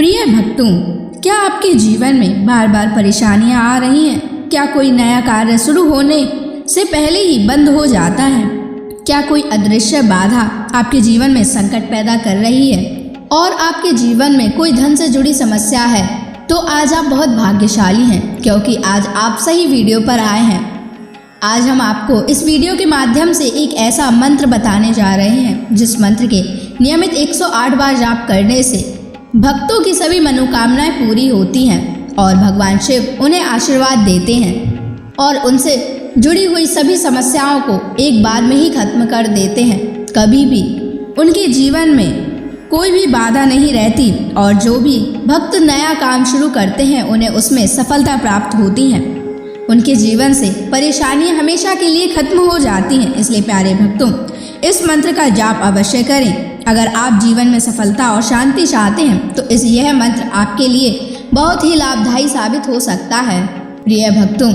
प्रिय भक्तों, क्या आपके जीवन में बार बार परेशानियां आ रही हैं? क्या कोई नया कार्य शुरू होने से पहले ही बंद हो जाता है? क्या कोई अदृश्य बाधा आपके जीवन में संकट पैदा कर रही है और आपके जीवन में कोई धन से जुड़ी समस्या है? तो आज आप बहुत भाग्यशाली हैं, क्योंकि आज आप सही वीडियो पर आए हैं। आज हम आपको इस वीडियो के माध्यम से एक ऐसा मंत्र बताने जा रहे हैं जिस मंत्र के नियमित 108 बार जाप करने से भक्तों की सभी मनोकामनाएं पूरी होती हैं और भगवान शिव उन्हें आशीर्वाद देते हैं और उनसे जुड़ी हुई सभी समस्याओं को एक बार में ही खत्म कर देते हैं। कभी भी उनके जीवन में कोई भी बाधा नहीं रहती और जो भी भक्त नया काम शुरू करते हैं उन्हें उसमें सफलता प्राप्त होती है। उनके जीवन से परेशानियां हमेशा के लिए खत्म हो जाती हैं। इसलिए प्यारे भक्तों, इस मंत्र का जाप अवश्य करें। अगर आप जीवन में सफलता और शांति चाहते हैं तो यह मंत्र आपके लिए बहुत ही लाभदायी साबित हो सकता है। प्रिय भक्तों,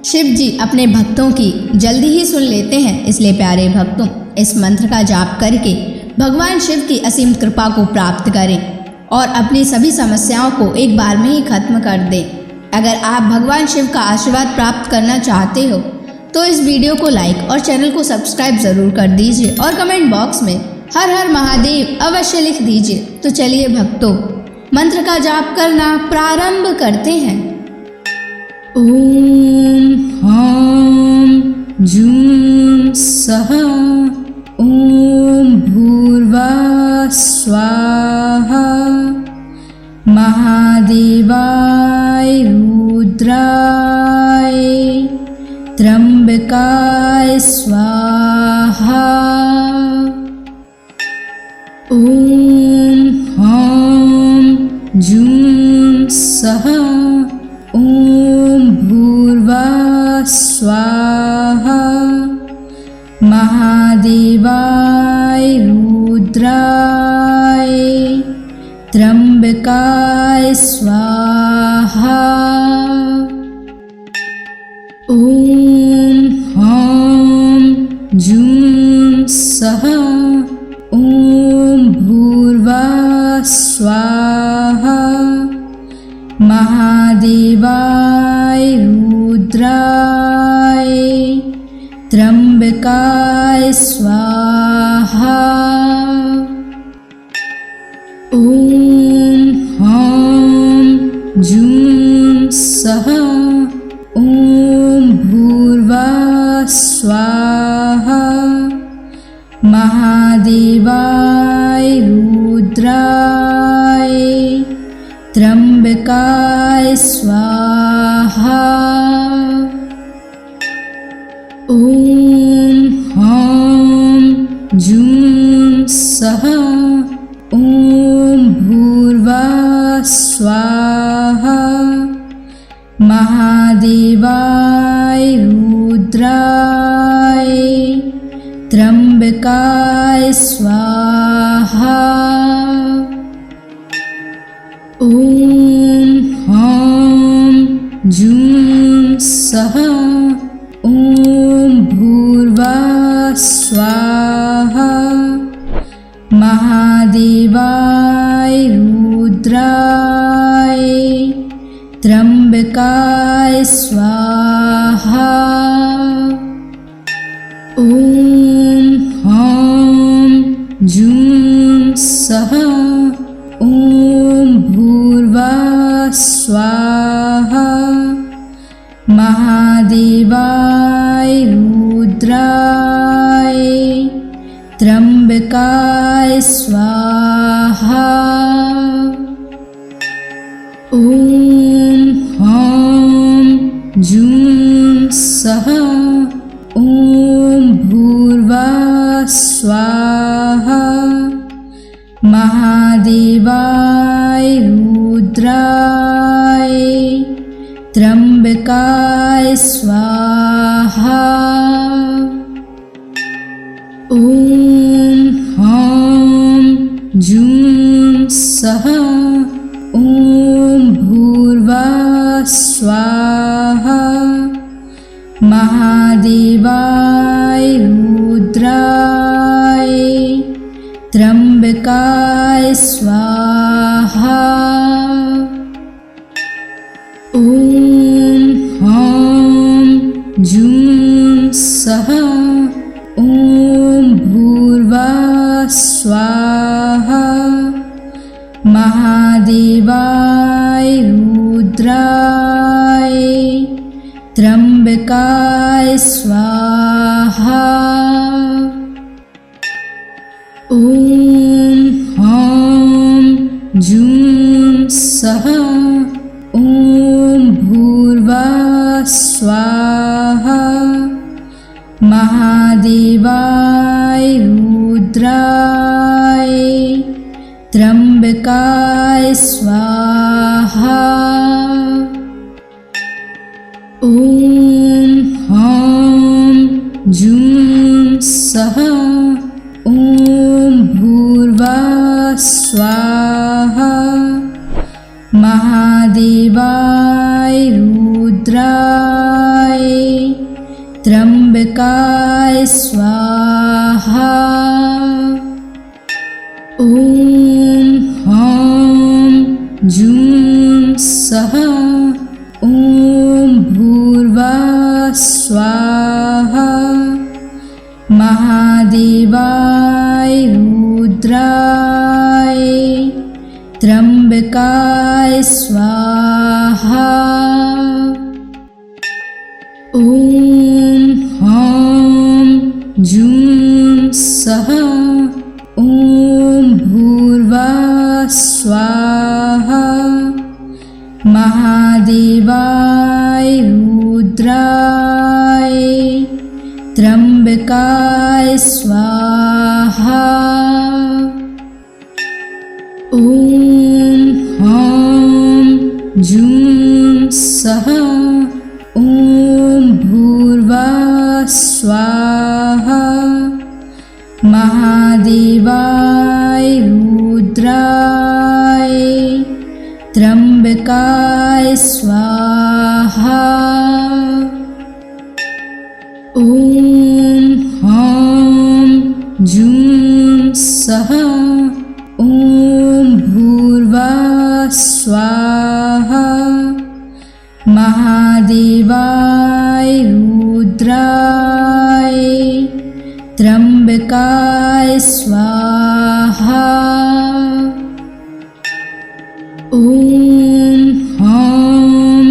शिव जी अपने भक्तों की जल्दी ही सुन लेते हैं। इसलिए प्यारे भक्तों, इस मंत्र का जाप करके भगवान शिव की असीम कृपा को प्राप्त करें और अपनी सभी समस्याओं को एक बार में ही खत्म कर दें। अगर आप भगवान शिव का आशीर्वाद प्राप्त करना चाहते हो तो इस वीडियो को लाइक और चैनल को सब्सक्राइब जरूर कर दीजिए और कमेंट बॉक्स में हर हर महादेव अवश्य लिख दीजिए। तो चलिए भक्तों, मंत्र का जाप करना प्रारंभ करते हैं। ओम ह्रां जूं सः ओम भूर्भुवः स्वाहा महादेवाय रुद्राय त्र्यंबकाय स्वाहा। ओम ह्रां जूं सः ओम भूर्भुवः स्वाहा महादेवाय रुद्राय त्र्यंबकाय स्वाहा। ओम ह्रां जूं सः ओम भूर्भुवः स्वाहा महादेवाय रुद्राय त्र्यंबकाय स्वाहा। ओम ह्रां जूं सः ओम भूर्भुवः स्वाहा महादेवाय रुद्राय त्र्यंबकाय स्वाहा। ओम ह्रां जूं सः ओम भूर्भुवः स्वाहा महादेवाय रुद्राय त्र्यंबकाय स्वाहा। ओम ह्रां जूं सः ओम भूर्भुवः स्वाहा महादेवाय रुद्राय त्र्यंबकाय स्वाहा। ओम ह्रां जूं सः ओम भूर्भुवः स्वाहा महादेवाय रुद्राय त्र्यंबकाय स्वाहा। ओम ह्रां जूं सः ओम भूर्भुवः स्वाहा महादेवाय रुद्राय त्र्यंबकाय स्वाहा। ओम ह्रां जूं सः ओम भूर्भुवः स्वाहा महादेवाय रुद्राय त्र्यंबकाय स्वाहा। महादेवाय रुद्राय त्र्यंबकाय स्वाहा। ॐ ह्रां जूं सः ॐ भूर्भुवः स्वाहा। महादेवाय रुद्राय त्र्यंबकाय स्वाहा। ॐ ह्रां जूं सः ॐ भूर्भुवः स्वाहा। महादेवाय रुद्राय त्र्यंबकाय स्वाहा। ॐ ह्रां जूं सः ॐ भूर्भुवः स्वाहा। महादेवाय रुद्राय त्र्यंबकाय स्वाहा। ॐ ह्रां जूं सः ॐ भूर्भुवः स्वाहा। महादेवाय रुद्राय त्र्यंबकाय स्वाहा। ॐ ह्रां जूं सः ॐ भूर्भुवः स्वाहा। महादेवाय रुद्राय त्र्यंबकाय स्वाहा। ॐ ह्रां जूं सः ॐ भूर्भुवः स्वाहा। महादेवाय रुद्राय त्र्यंबकाय स्वाहा। ॐ ह्रां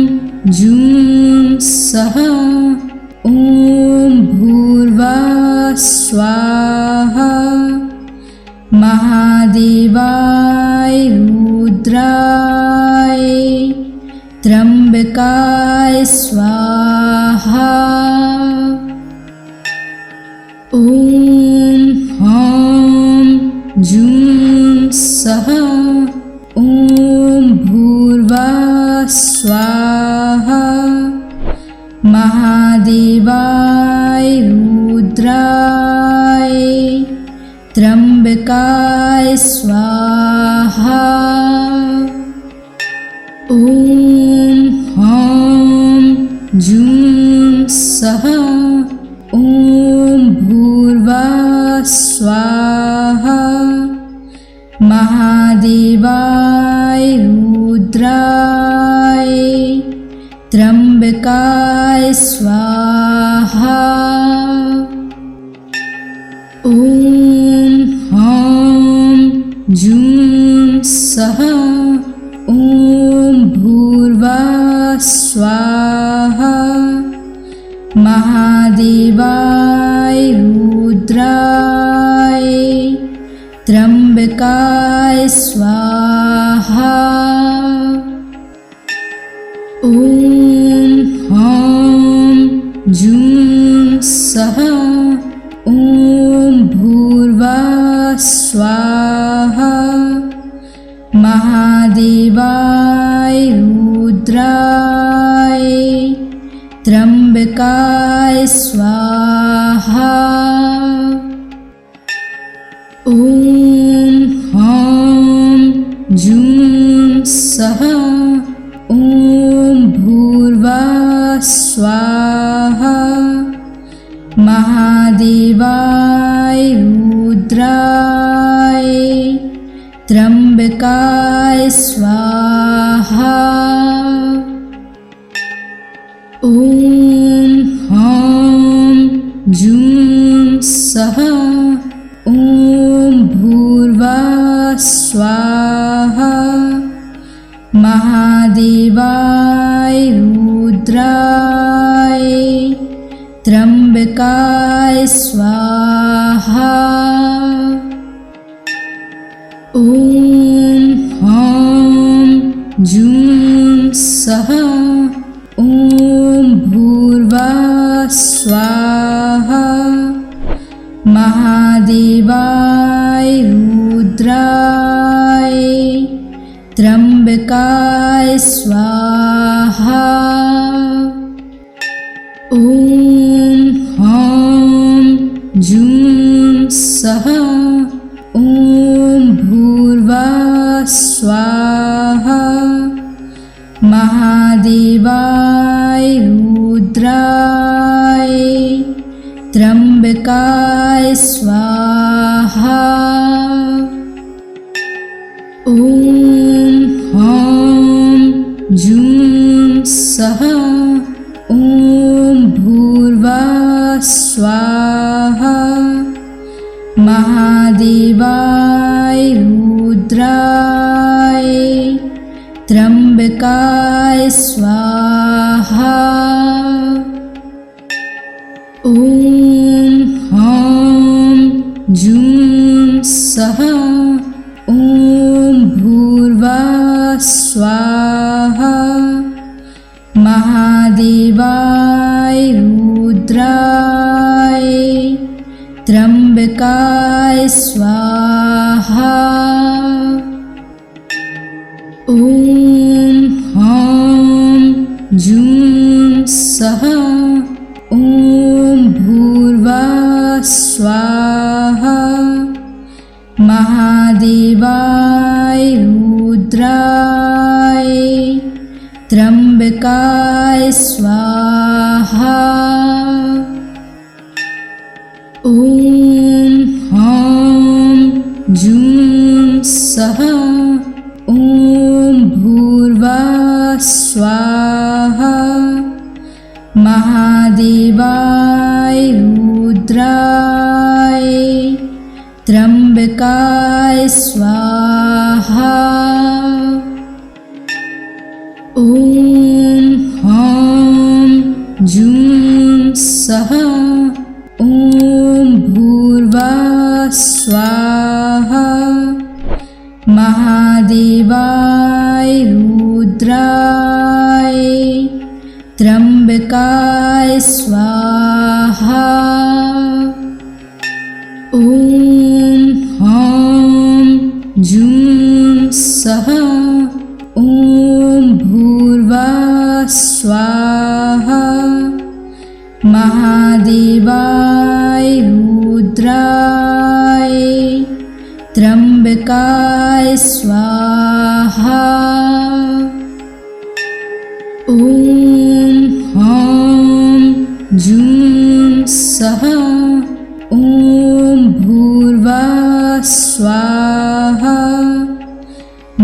जूं सः ॐ भूर्भुवः स्वाहा। महादेवाय रुद्राय त्र्यंबकाय स्वाहा। ॐ ह्रां जूं सः ॐ भूर्भुवः स्वाहा। महादेवाय रुद्राय त्र्यंबकाय स्वाहा। ॐ ह्रां जूं सः ॐ भूर्भुवः स्वाहा। महादेवाय रुद्राय त्र्यंबकाय स्वाहा। ॐ ह्रां जूं सः ॐ भूर्भुवः स्वाहा। महादेवाय रुद्राय त्र्यंबकाय स्वाहा। ॐ ह्रां जूं सः ॐ भूर्भुवः स्वाहा। महादेवाय रुद्राय त्र्यंबकाय स्वाहा। ॐ ह्रां जूं सः ॐ भूर्भुवः स्वाहा। महादेवाय रुद्राय त्र्यंबकाय स्वाहा। ॐ ह्रां जूं सः ॐ भूर्भुवः स्वाहा। महादेवाय रुद्राय त्र्यंबकाय स्वाहा। ॐ ह्रां जूं सः ॐ भूर्भुवः स्वाहा। महादेवाय रुद्राय त्र्यंबकाय स्वाहा। ॐ ह्रां जूं सः ॐ भूर्भुवः स्वाहा। महादेवाय रुद्राय त्र्यंबकाय स्वाहा। ॐ ह्रां जूं सः ॐ भूर्भुवः स्वाहा। महादेवाय रुद्राय त्र्यंबकाय स्वाहा। ॐ ह्रां जूं सः ॐ भूर्भुवः स्वाहा। महादेवाय रुद्राय त्र्यंबकाय स्वाहा। ॐ ह्रां जूं सः ॐ भूर्भुवः स्वाहा। महादेवाय रुद्राय त्र्यंबकाय स्वाहा। ॐ ह्रां जूं सः ॐ भूर्भुवः स्वाहा। महादेवाय रुद्राय त्र्यंबकाय स्वाहा। ॐ ह्रां जूं सः ॐ भूर्भुवः स्वाहा। महादेवाय रुद्राय त्र्यंबकाय स्वाहा। ॐ ह्रां जूं सः ॐ भूर्भुवः स्वाहा। महादेवाय रुद्राय त्र्यंबकाय स्वाहा। ॐ ह्रां जूं सः ॐ भूर्भुवः स्वाहा।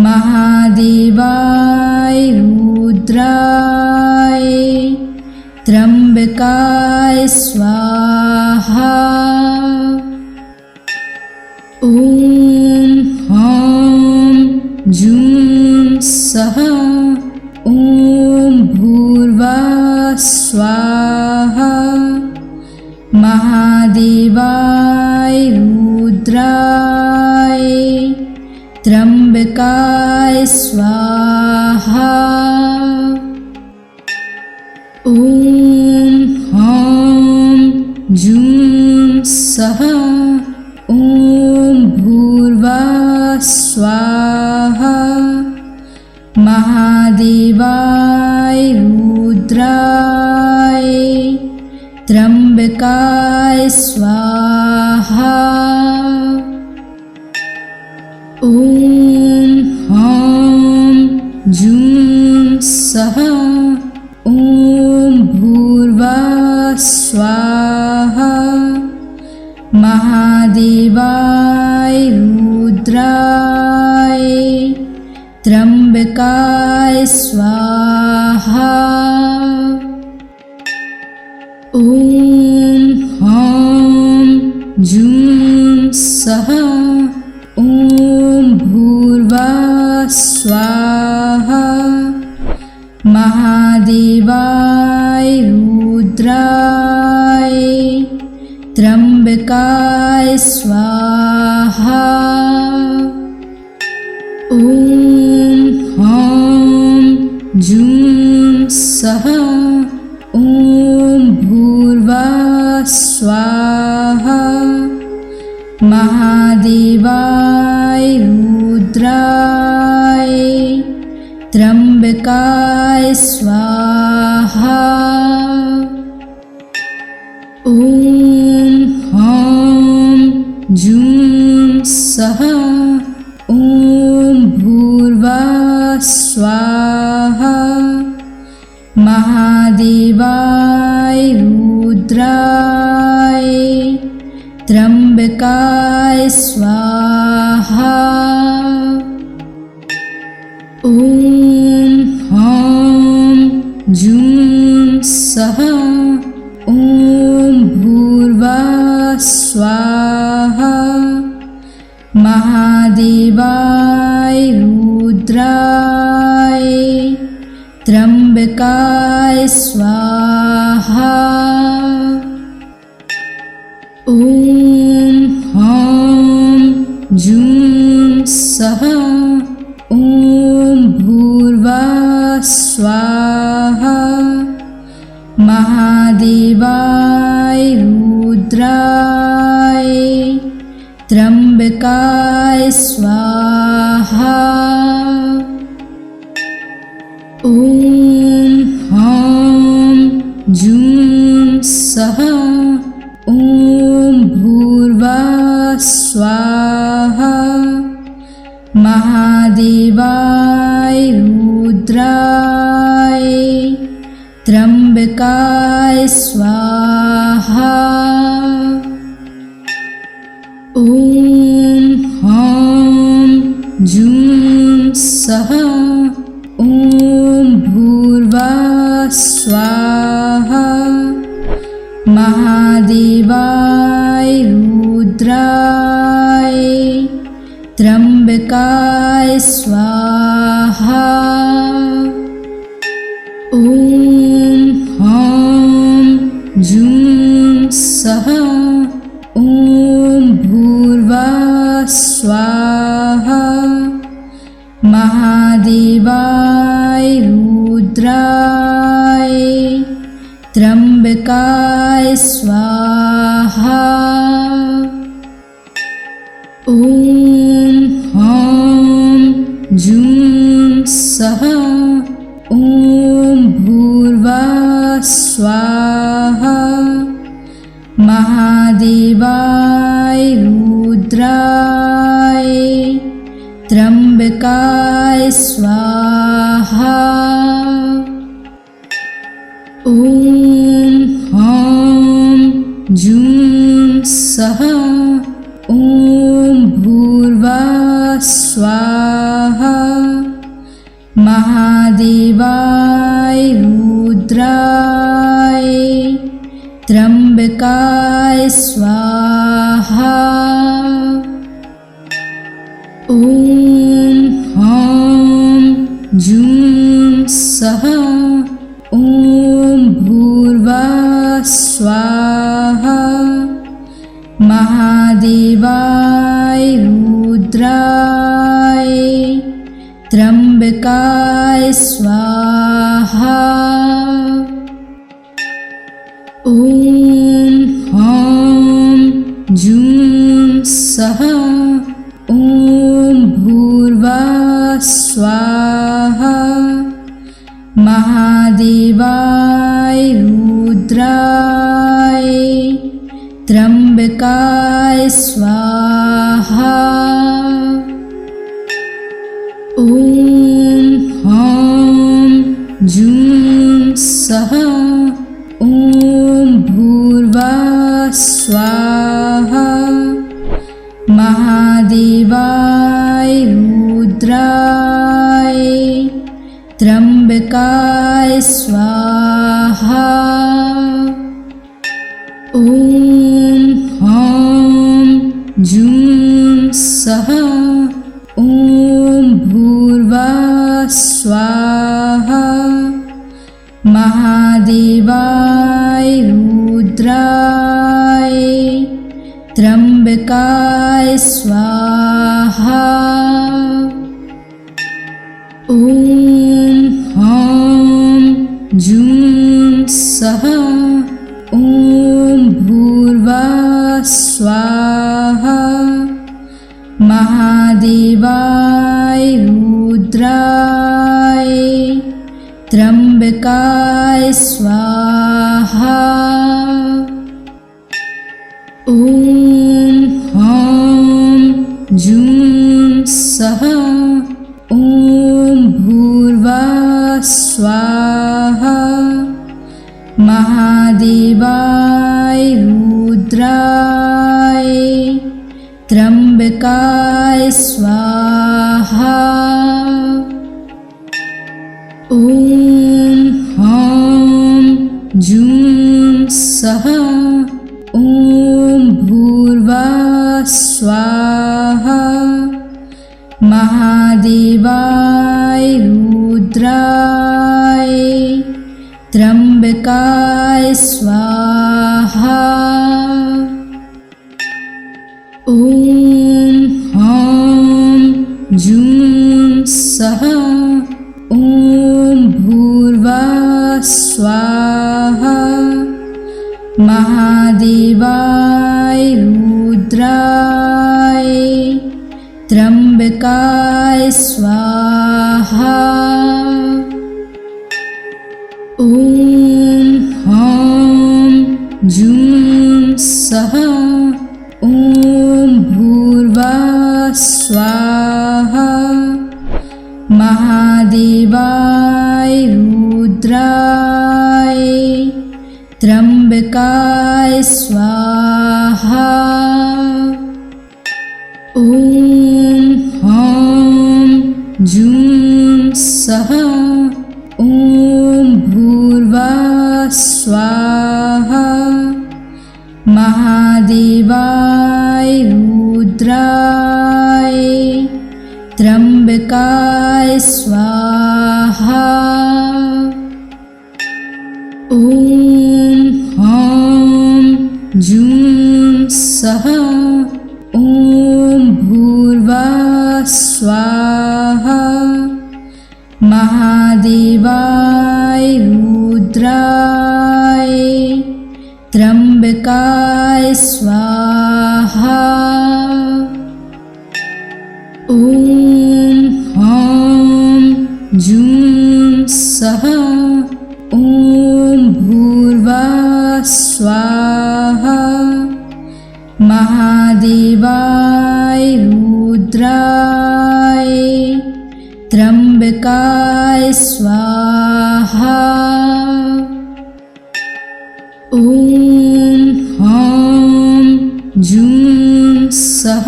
महादेवाय रुद्राय त्र्यंबकाय स्वाहा। ॐ ह्रां जूं सः ॐ भूर्भुवः स्वाहा। महादेवाय रुद्राय त्र्यंबकाय स्वाहा। ॐ ह्रां जूं सः ॐ भूर्भुवः स्वाहा। महादेवाय रुद्राय त्र्यंबकाय स्वाहा। ॐ ह्रां जूं सः ॐ भूर्भुवः स्वाहा। महादेवाय रुद्राय त्र्यंबकाय स्वाहा। ॐ ह्रां जूं सः ॐ भूर्भुवः स्वाहा। महादेवाय रुद्राय त्र्यंबकाय स्वाहा। ओम ह्रां जूं सः ओम भूर्भुवः स्वाहा। महादेवाय रुद्राय त्र्यंबकाय स्वाहा। ओम ह्रां जूं सः ओम भूर्भुवः स्वाहा। महादेवाय रुद्राय त्र्यंबकाय स्वाहा। ओम ह्रां जूं सः ओम भूर्भुवः स्वाहा। महादेवाय रुद्राय त्र्यंबकाय स्वाहा। ओम ह्रां जूं सः ओम भूर्भुवः स्वाहा। महादेवाय रुद्राय त्र्यंबकाय स्वाहा। ओम ह्रां जूं सः ओम भूर्भुवः स्वाहा। महादेवाय रुद्राय त्र्यंबकाय स्वाहा। ओम ह्रां जूं सः ओम भूर्भुवः स्वाहा। महादेवाय रुद्राय त्र्यंबकाय स्वाहा। ओम ह्रां जूं सः ओम भूर्भुवः स्वाहा। महादेवाय रुद्राय त्र्यंबकाय स्वाहा। ओम ह्रां जूं सः ओम भूर्भुवः स्वाहा। महादेवाय रुद्राय त्र्यंबकाय स्वाहा। ओम ह्रां जूं सः ओम भूर्भुवः स्वाहा। महादेवाय रुद्राय त्र्यंबकाय स्वाहा। ओम ह्रां जूं सः ओम भूर्भुवः स्वाहा। महादेवाय रुद्राय त्र्यंबकाय स्वाहा। ओम ह्रां जूं सः ओम भूर्भुवः स्वाहा। महादेवाय रुद्राय त्र्यंबकाय स्वाहा। ओम ह्रां जूं सः ओम भूर्भुवः स्वाहा। महादेवाय रुद्राय त्र्यंबकाय स्वाहा। ओम ह्रां जूं सः ओम भूर्भुवः स्वाहा। त्र्यंबकाय स्वाहा। ओम ह्रां जूं सः ओम भूर्भुवः स्वाहा। महादेवाय रुद्राय त्र्यंबकाय स्वाहा। ओम ह्रां जूं सः ओम भूर्भुवः स्वाहा। महादेवाय रुद्राय त्र्यंबकाय स्वाहा। ओम ह्रां जूं सः ओम भूर्भुवः स्वाहा। महादेवाय रुद्राय त्र्यंबकाय स्वाहा। ओम ह्रां जूं सः ओम भूर्भुवः स्वाहा। महादेवाय रुद्राय त्र्यंबकाय स्वाहा। ओम ह्रां जूं सः ओम भूर्भुवः स्वाहा। महादेवाय रुद्राय त्र्यंबकाय स्वाहा। ओम ह्रां जूं सः ओम भूर्भुवः स्वाहा। महादेवाय रुद्राय त्र्यंबकाय स्वाहा। ओम ह्रां जूं सः ओम भूर्भुवः स्वाहा। महादेवाय रुद्राय त्र्यंबकाय स्वाहा। ओम ह्रां जूं सः ओम भूर्भुवः स्वाहा। महादेवाय रुद्राय त्र्यंबकाय स्वाहा। ओम ह्रां जूं सः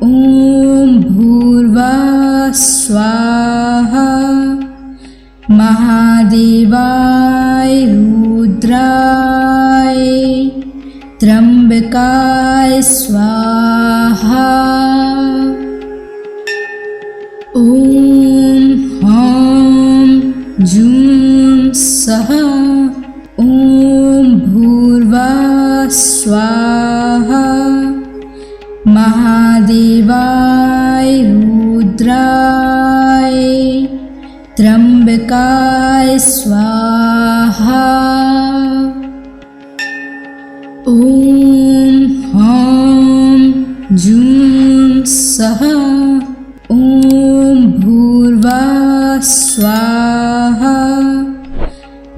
ओम भूर्भुवः स्वाहा। महादेवाय रुद्राय त्र्यंबकाय स्वाहा। ओम ह्रां जूं सः ओम भूर्भुवः स्वाहा। महादेवाय रुद्राय त्र्यंबकाय स्वाहा। ओम ह्रां जूं सः ओम भूर्भुवः स्वाहा।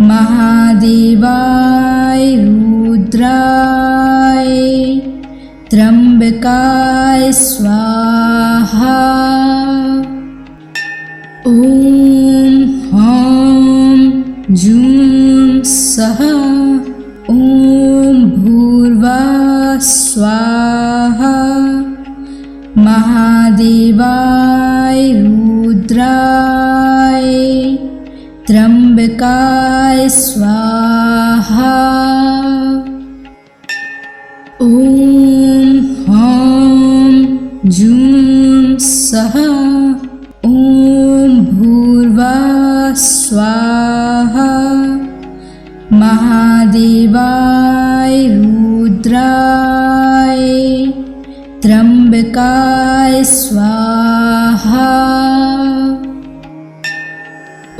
महादेवाय रुद्राय त्र्यंबकाय स्वाहा। ओम ह्रां जूं सः ओम भूर्भुवः स्वाहा। महादेवाय रुद्राय त्र्यंबकाय स्वाहा। ओम ह्रां जूं सः ओम भूर्भुवः स्वाहा। महादेवाय रुद्राय त्र्यंबकाय स्वाहा।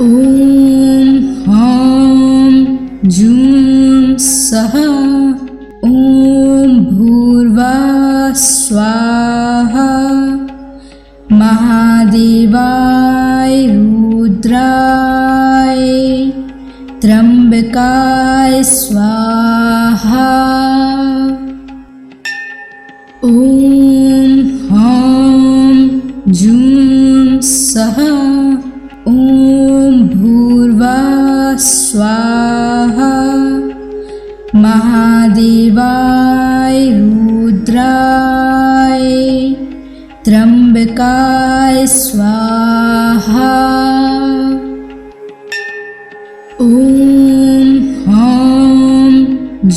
ओम ह्रां जूं सः ओम भूर्भुवः स्वाहा। महादेवाय रुद्राय त्र्यंबकाय स्वाहा। ओम ह्रां जूं सः ओम भूर्भुवः स्वाहा। महादेवाय रुद्राय त्र्यंबकाय स्वाहा। ओम ह्रां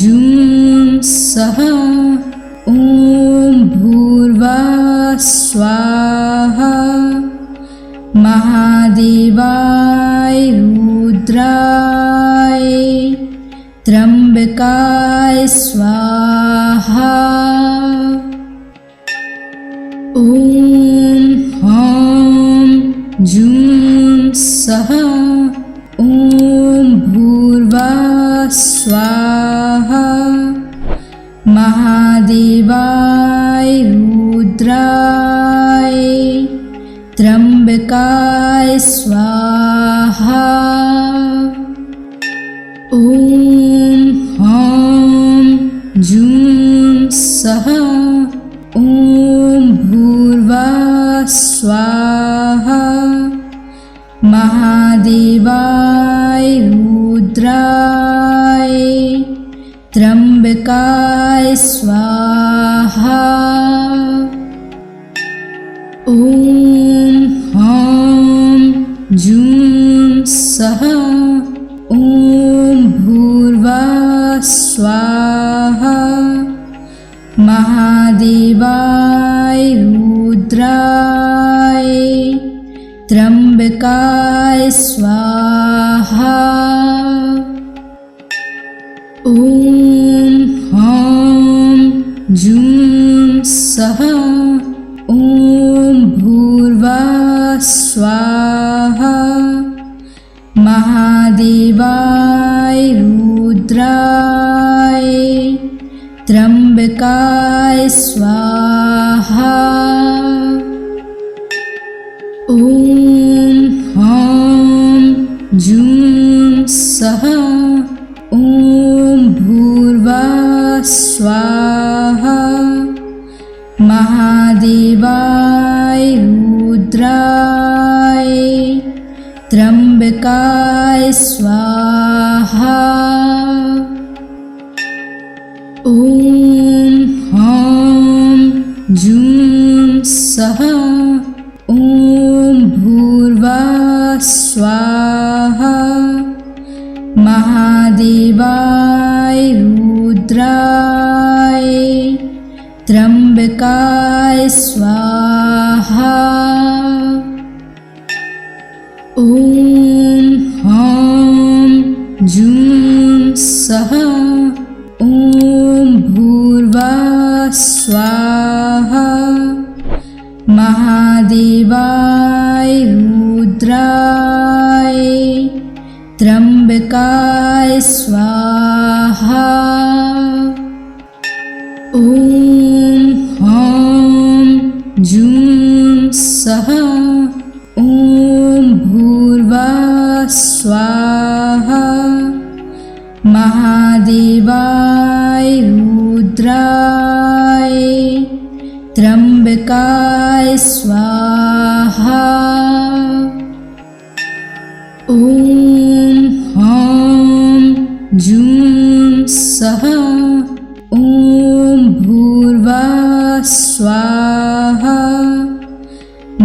जूं सः ओम भूर्भुवः स्वाहा। महादेवाय रुद्राय त्र्यंबकाय स्वाहा। ओम ह्रां जूं सः ओम भूर्भुवः स्वाहा। महादेवाय रुद्राय त्र्यंबकाय स्वाहा। ओम ह्रां जूं सः ओम भूर्भुवः स्वाहा। महादेवाय रुद्राय त्र्यंबकाय स्वाहा। ओम ह्रां जूं सः ओम भूर्भुवः स्वाहा। महादेवाय रुद्राय त्र्यंबकाय स्वाहा। ओम ह्रां जूं सः ओम भूर्भुवः स्वाहा। महादेवाय रुद्राय त्र्यंबकाय स्वाहा। ओम ह्रां जूं सः ओम भूर्भुवः स्वाहा। महादेवाय रुद्राय त्र्यंबकाय स्वाहा। ओम ह्रां जूं सः ओम भूर्भुवः स्वाहा। महादेवाय रुद्राय त्र्यंबकाय स्वाहा। ओम ह्रां जूं सः ओम भूर्भुवः स्वाहा। महादेवाय रुद्राय त्र्यंबकाय स्वाहा। ओम ह्रां जूं सः ओम भूर्भुवः स्वाहा। महादेवाय रुद्राय त्र्यंबकाय स्वाहा। ओम ह्रां जूं सः ओम भूर्भुवः स्वाहा।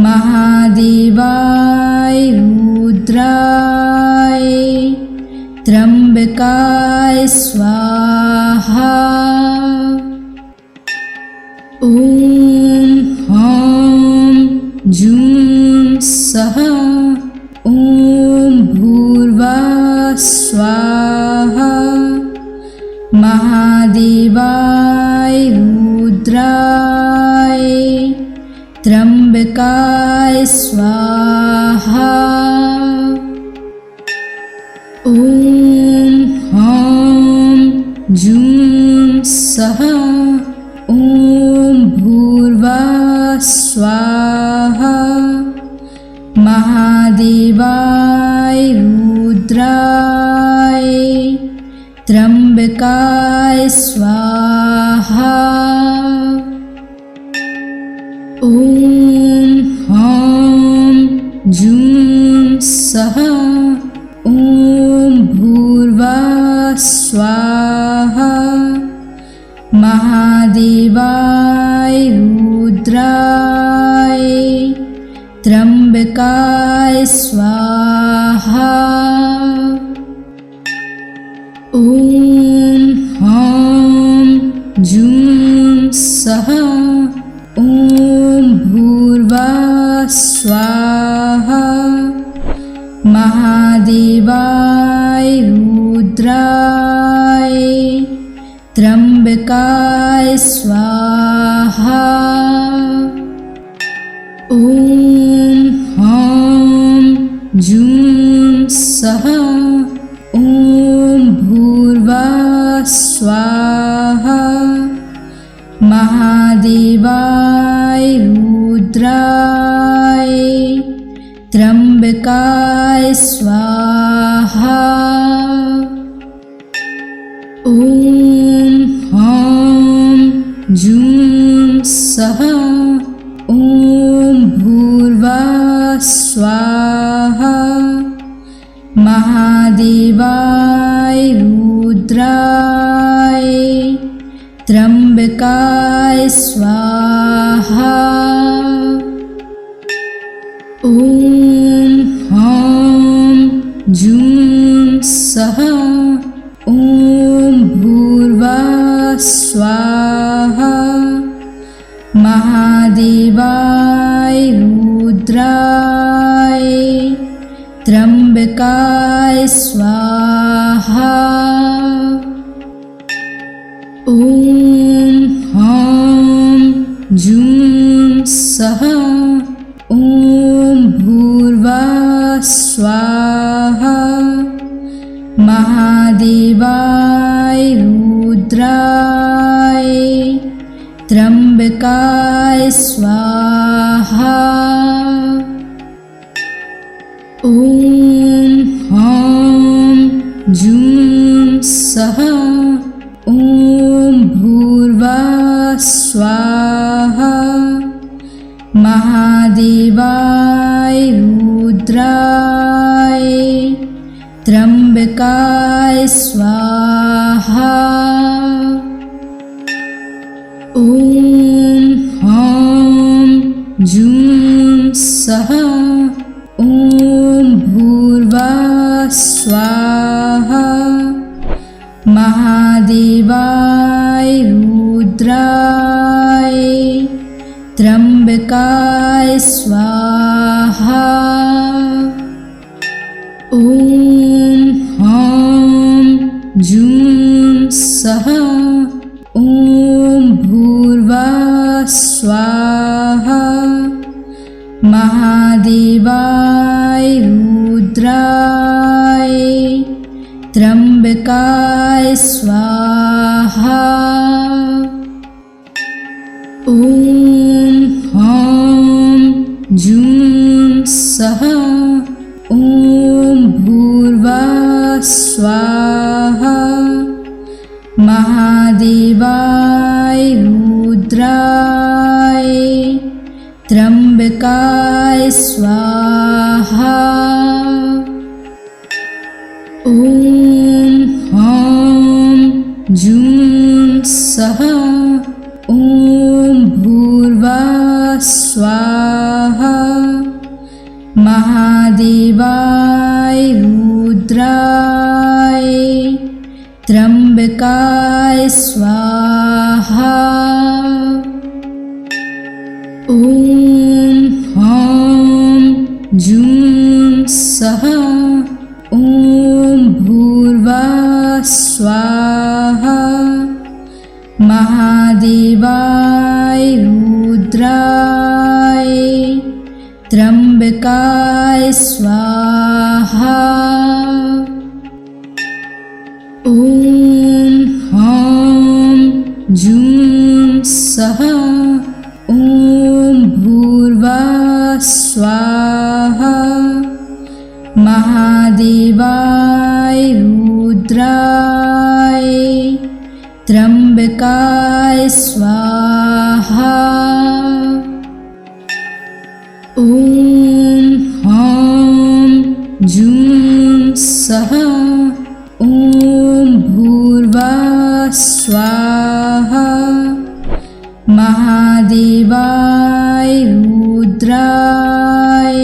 महादेवाय रुद्राय त्र्यंबकाय स्वाहा। ओम ह्रां जूं सः ओम भूर्भुवः स्वाहा। महादेवाय रुद्राय त्र्यंबकाय स्वाहा। ॐ ह्रां जूं सः ॐ भूर्भुवः स्वाहा। महादेवाय रुद्राय त्र्यंबकाय स्वाहा। ॐ ह्रां जूं सः ॐ भूर्भुवः स्वाहा। महादेवाय रुद्राय त्र्यंबकाय स्वाहा। ॐ ह्रां जूं सः ॐ भूर्भुवः स्वाहा। महादेवाय रुद्राय त्र्यंबकाय स्वाहा। ॐ ह्रां जूं सः ॐ भूर्भुवः स्वाहा। महादेवाय रुद्राय त्र्यंबकाय स्वाहा। ॐ ह्रां जूं सः ॐ भूर्भुवः स्वाहा। महादेवाय रुद्राय त्र्यंबकाय स्वाहा। ॐ ह्रां जूं सः ॐ भूर्भुवः स्वाहा। महादेवाय रुद्राय त्र्यंबकाय स्वाहा। ॐ ह्रां जूं सः ॐ भूर्भुवः स्वाहा। महादेवाय रुद्राय त्र्यंबकाय स्वाहा। ॐ ह्रां जूं सः ॐ भूर्भुवः स्वाहा। महादेवाय रुद्राय त्र्यंबकाय स्वाहा। ॐ ह्रां जूं सः ॐ भूर्भुवः स्वाहा। महादेवाय रुद्राय त्र्यंबकाय स्वाहा। ॐ ह्रां जूं सः ॐ भूर्भुवः स्वाहा। महादेवाय रुद्राय त्र्यंबकाय स्वाहा। ॐ ह्रां जूं सः ॐ भूर्भुवः स्वाहा। महादेवाय रुद्राय त्र्यंबकाय स्वाहा। ॐ ह्रां जूं सः ॐ भूर्भुवः स्वाहा। महादेवाय रुद्राय त्र्यंबकाय स्वाहा। ॐ ह्रां जूं सः ॐ भूर्भुवः स्वाहा। महादेवाय रुद्राय त्र्यंबकाय स्वाहा। ॐ ह्रां जूं सः ॐ भूर्भुवः स्वाहा। महादेवाय रुद्राय त्र्यंबकाय स्वाहा। ॐ ह्रां जूं सः ॐ भूर्भुवः स्वाहा। महादेवाय रुद्राय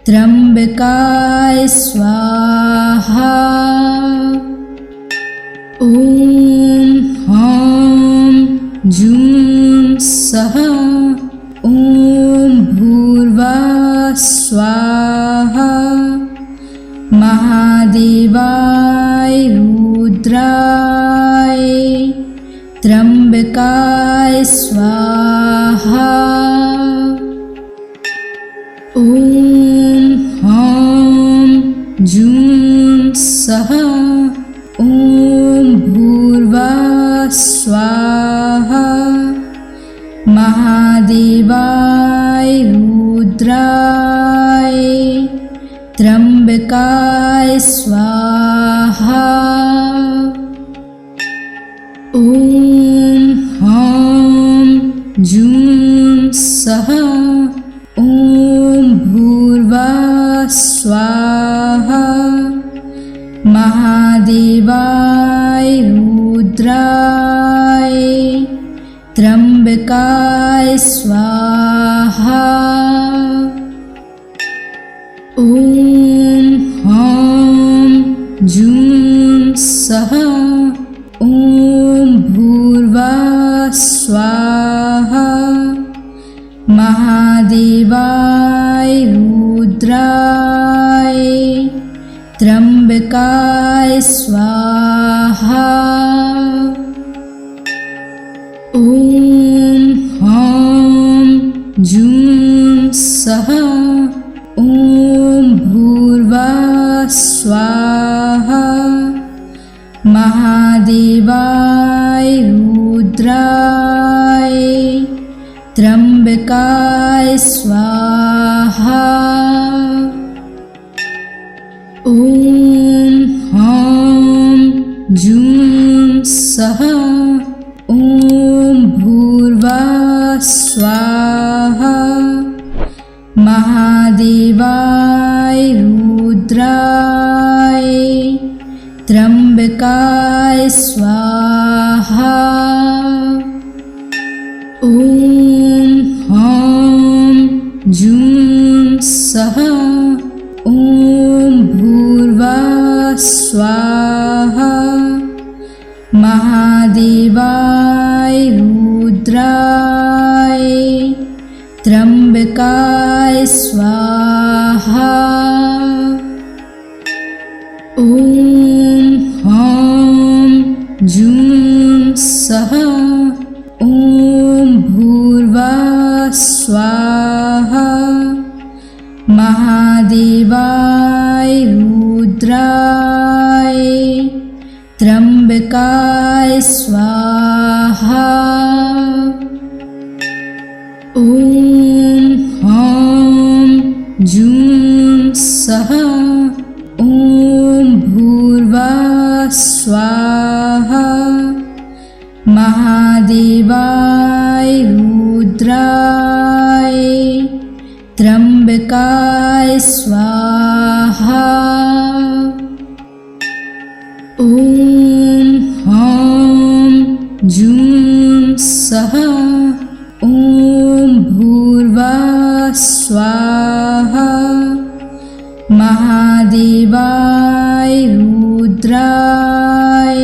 त्र्यंबकाय स्वाहा। ॐ ह्रां जूं सः ॐ भूर्भुवः स्वाहा। महादेवाय रुद्राय त्र्यंबकाय स्वाहा। ॐ ह्रां जूं सः ॐ भूर्भुवः स्वाहा। महादेवाय रुद्राय त्र्यंबकाय स्वाहा। ॐ ह्रां जूं सः ॐ भूर्भुवः स्वाहा। महादेवाय रुद्राय त्र्यंबकाय स्वाहा। ॐ ह्रां जूं सः ॐ भूर्भुवः स्वाहा। महादेवाय रुद्राय त्र्यंबकाय स्वाहा। ॐ ह्रां जूं सः ॐ भूर्भुवः स्वाहा। महादेवाय रुद्राय त्र्यंबकाय स्वाहा। ॐ ह्रां जूं सः ॐ भूर्भुवः स्वाहा। महादेवाय रुद्राय त्र्यंबकाय स्वाहा। ॐ ह्रां जूं सः ॐ भूर्भुवः स्वाहा। महादेवाय रुद्राय त्र्यंबकाय स्वाहा। ॐ ह्रां जूं सः ॐ भूर्भुवः स्वाहा। महादेवाय रुद्राय त्र्यंबकाय स्वाहा। ॐ ह्रां जूं सः ॐ भूर्भुवः स्वाहा। महादेवाय रुद्राय त्र्यंबकाय स्वाहा। ॐ ह्रां जूं सः ॐ भूर्भुवः स्वाहा। महादेवाय रुद्राय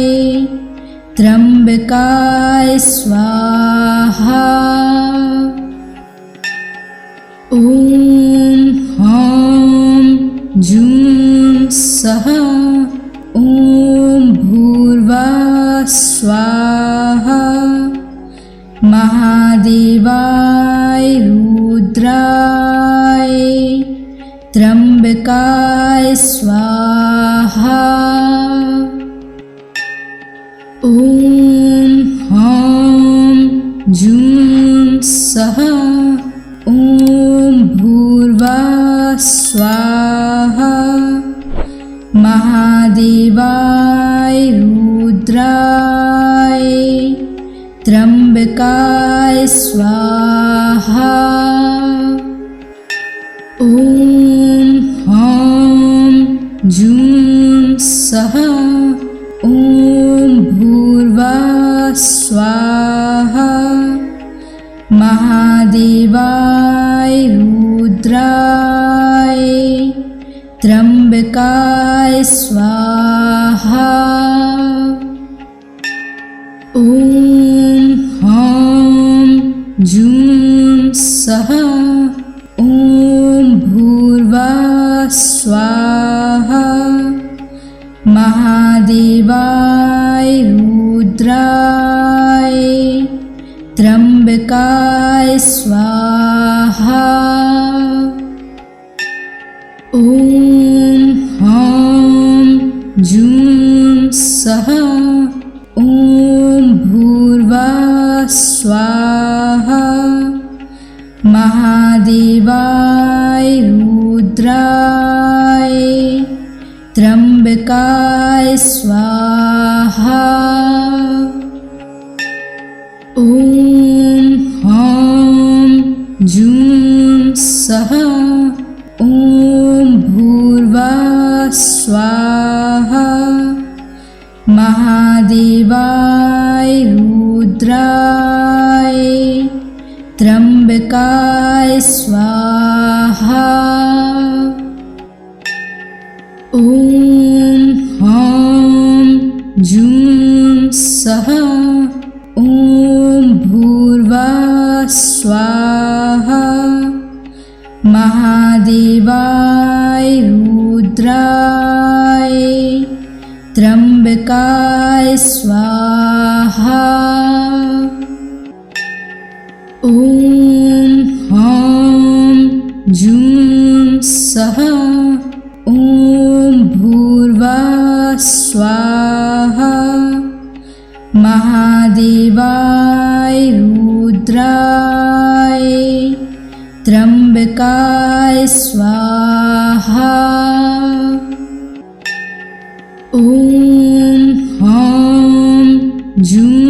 त्र्यंबकाय स्वाहा। ॐ ह्रां जूं सः ॐ भूर्भुवः स्वाहा। महादेवाय रुद्राय त्र्यंबकाय स्वाहा। ॐ ह्रां जूं सः ॐ भूर्भुवः स्वाहा। महादेवाय रुद्राय त्र्यंबकाय स्वाहा। ॐ ह्रां जूं सः ॐ भूर्भुवः स्वाहा। महादेवाय रुद्राय त्र्यंबकाय स्वाहा। ॐ ह्रां जूं सः ॐ भूर्भुवः स्वाहा। महादेवाय रुद्राय त्र्यंबकाय स्वाहा। ॐ ह्रां जूं सः ॐ भूर्भुवः स्वाहा। महादेवाय रुद्राय त्र्यंबकाय स्वाहा। ॐ ह्रां जूं सः ॐ भूर्भुवः स्वाहा। महादेवाय रुद्राय त्र्यंबकाय स्वाहा। ॐ ह्रां जूं सः ॐ भूर्भुवः स्वाहा। महादेवाय रुद्राय त्र्यंबकाय स्वाहा। ॐ ह्रां जूं सः ॐ भूर्भुवः स्वाहा। महादेवाय रुद्राय त्र्यंबकाय स्वाहा। ॐ ह्रां जूं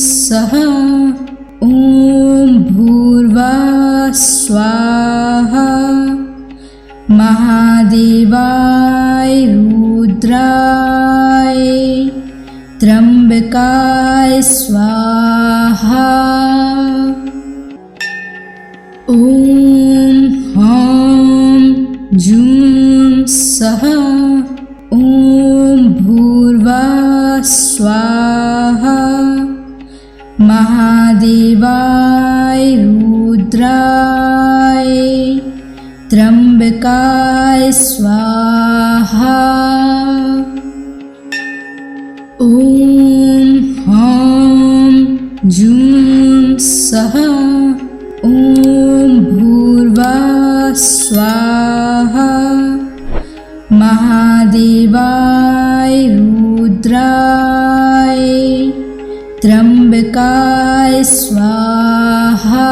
सः ॐ भूर्भुवः स्वाहा। महादेवाय रुद्राय त्र्यंबकाय स्वाहा। ॐ ह्रां जूं सः ॐ भूर्भुवः स्वाहा। महादेवाय रुद्राय त्र्यंबकाय स्वाहा। ॐ ह्रां जूं सः ॐ भूर्भुवः स्वाहा। महादेवाय रुद्राय त्र्यंबकाय स्वाहा।